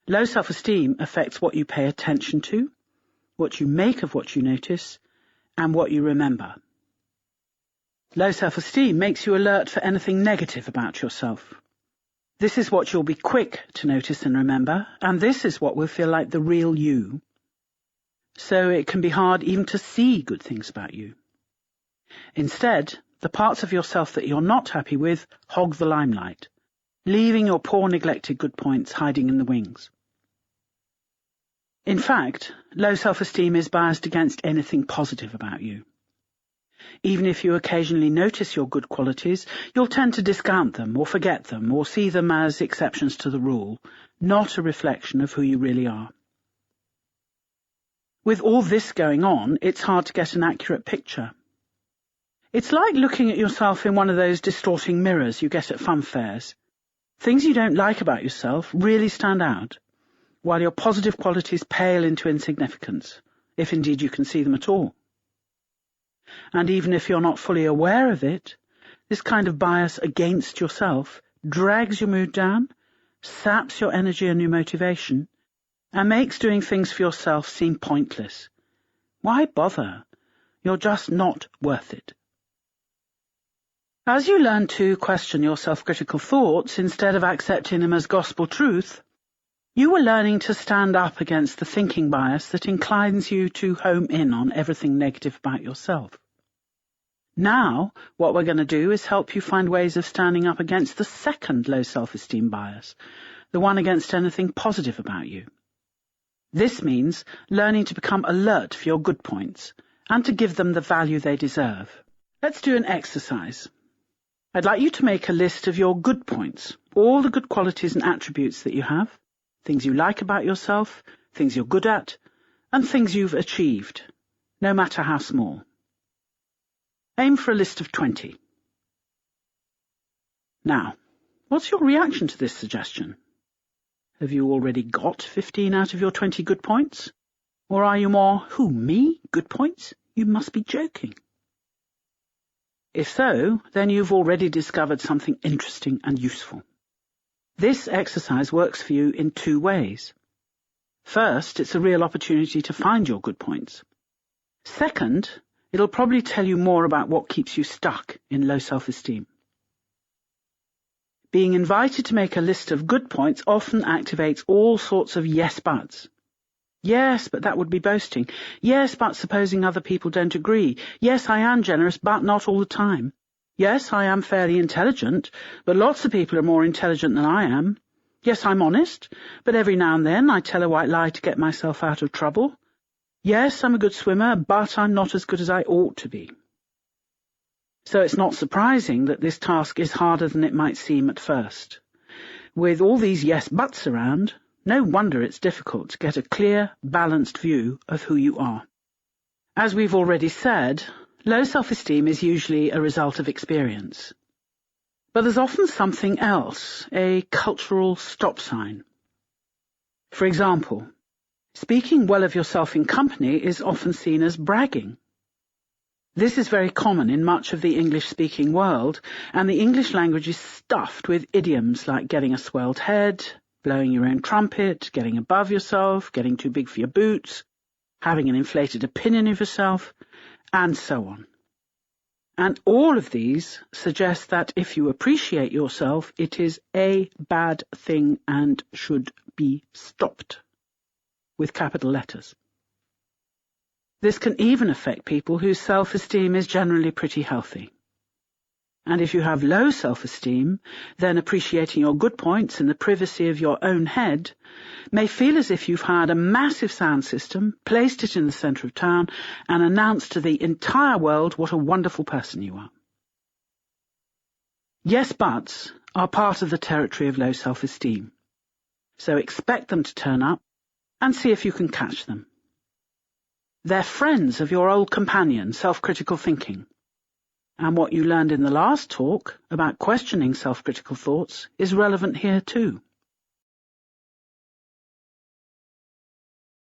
Low self-esteem affects what you pay attention to, what you make of what you notice, and what you remember. Low self-esteem makes you alert for anything negative about yourself. This is what you'll be quick to notice and remember, and this is what will feel like the real you. So it can be hard even to see good things about you. Instead, the parts of yourself that you're not happy with hog the limelight, leaving your poor neglected good points hiding in the wings. In fact, low self-esteem is biased against anything positive about you. Even if you occasionally notice your good qualities, you'll tend to discount them or forget them or see them as exceptions to the rule, not a reflection of who you really are. With all this going on, it's hard to get an accurate picture. It's like looking at yourself in one of those distorting mirrors you get at fun fairs. Things you don't like about yourself really stand out, while your positive qualities pale into insignificance, if indeed you can see them at all. And even if you're not fully aware of it, this kind of bias against yourself drags your mood down, saps your energy and your motivation, and makes doing things for yourself seem pointless. Why bother? You're just not worth it. As you learn to question your self-critical thoughts instead of accepting them as gospel truth, you are learning to stand up against the thinking bias that inclines you to home in on everything negative about yourself. Now, what we're going to do is help you find ways of standing up against the second low self-esteem bias, the one against anything positive about you. This means learning to become alert for your good points and to give them the value they deserve. Let's do an exercise. I'd like you to make a list of your good points, all the good qualities and attributes that you have, things you like about yourself, things you're good at, and things you've achieved, no matter how small. Aim for a list of 20. Now, what's your reaction to this suggestion? Have you already got 15 out of your 20 good points? Or are you more, who, me? Good points? You must be joking. If so, then you've already discovered something interesting and useful. This exercise works for you in two ways. First, it's a real opportunity to find your good points. Second, it'll probably tell you more about what keeps you stuck in low self-esteem. Being invited to make a list of good points often activates all sorts of yes buts. Yes, but that would be boasting. Yes, but supposing other people don't agree. Yes, I am generous, but not all the time. Yes, I am fairly intelligent, but lots of people are more intelligent than I am. Yes, I'm honest, but every now and then I tell a white lie to get myself out of trouble. Yes, I'm a good swimmer, but I'm not as good as I ought to be. So it's not surprising that this task is harder than it might seem at first. With all these yes buts around, no wonder it's difficult to get a clear, balanced view of who you are. As we've already said, low self-esteem is usually a result of experience. But there's often something else, a cultural stop sign. For example, speaking well of yourself in company is often seen as bragging. This is very common in much of the English-speaking world, and the English language is stuffed with idioms like getting a swelled head, blowing your own trumpet, getting above yourself, getting too big for your boots, having an inflated opinion of yourself, and so on. And all of these suggest that if you appreciate yourself, it is a bad thing and should be stopped, with capital letters. This can even affect people whose self-esteem is generally pretty healthy. And if you have low self-esteem, then appreciating your good points in the privacy of your own head may feel as if you've hired a massive sound system, placed it in the centre of town, and announced to the entire world what a wonderful person you are. Yes buts are part of the territory of low self-esteem, so expect them to turn up and see if you can catch them. They're friends of your old companion, self-critical thinking. And what you learned in the last talk about questioning self-critical thoughts is relevant here too.